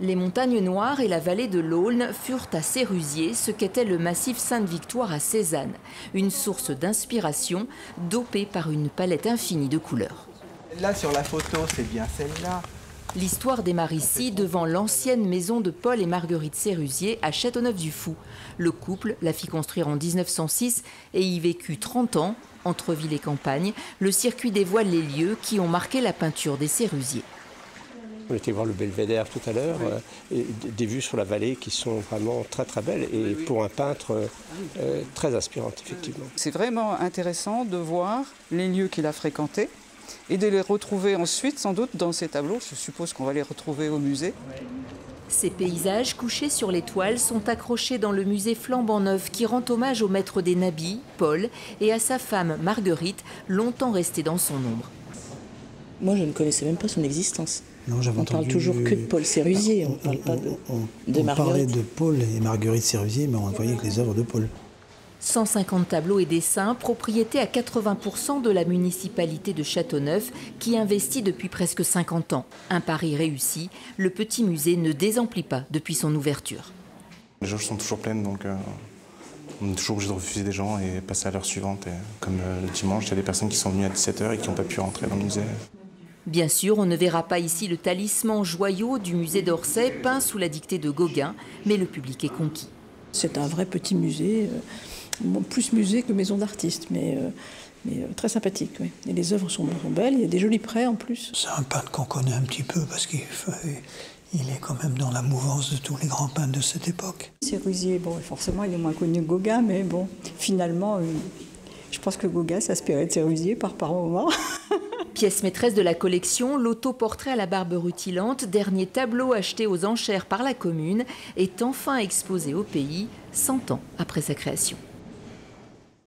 Les montagnes noires et la vallée de l'Aulne furent à Sérusier ce qu'était le massif Sainte-Victoire à Cézanne, une source d'inspiration dopée par une palette infinie de couleurs. Là sur la photo, c'est bien celle-là. L'histoire démarre ici devant l'ancienne maison de Paul et Marguerite Sérusier à Châteauneuf-du-Fou. Le couple la fit construire en 1906 et y vécut 30 ans, entre ville et campagne. Le circuit dévoile les lieux qui ont marqué la peinture des Sérusier. On était voir le belvédère tout à l'heure, et des vues sur la vallée qui sont vraiment très très belles et pour un peintre très inspirantes effectivement. C'est vraiment intéressant de voir les lieux qu'il a fréquentés et de les retrouver ensuite sans doute dans ces tableaux. Je suppose qu'on va les retrouver au musée. Ces paysages couchés sur les toiles sont accrochés dans le musée flambant neuf qui rend hommage au maître des nabis, Paul, et à sa femme Marguerite, longtemps restée dans son ombre. Moi, je ne connaissais même pas son existence. Non, on parle toujours que de Paul Sérusier, on ne parle pas de Marguerite. On parlait de Paul et Marguerite Sérusier, mais on ne voyait que les œuvres de Paul. 150 tableaux et dessins, propriété à 80% de la municipalité de Châteauneuf, qui investit depuis presque 50 ans. Un pari réussi, le petit musée ne désemplit pas depuis son ouverture. Les jauges sont toujours pleines, donc on est toujours obligé de refuser des gens et passer à l'heure suivante. Et comme le dimanche, il y a des personnes qui sont venues à 17 h et qui n'ont pas pu rentrer dans le musée. Bien sûr, on ne verra pas ici le talisman joyau du musée d'Orsay, peint sous la dictée de Gauguin, mais le public est conquis. C'est un vrai petit musée, plus musée que maison d'artiste, mais très sympathique. Oui. Et les œuvres sont belles, il y a des jolis prêts en plus. C'est un peintre qu'on connaît un petit peu parce qu'il est quand même dans la mouvance de tous les grands peintres de cette époque. Sérusier, bon, forcément, il est moins connu que Gauguin, mais bon, finalement, je pense que Gauguin s'inspirait de Sérusier par moment. Pièce maîtresse de la collection, l'autoportrait à la barbe rutilante, dernier tableau acheté aux enchères par la commune, est enfin exposé au pays 100 ans après sa création.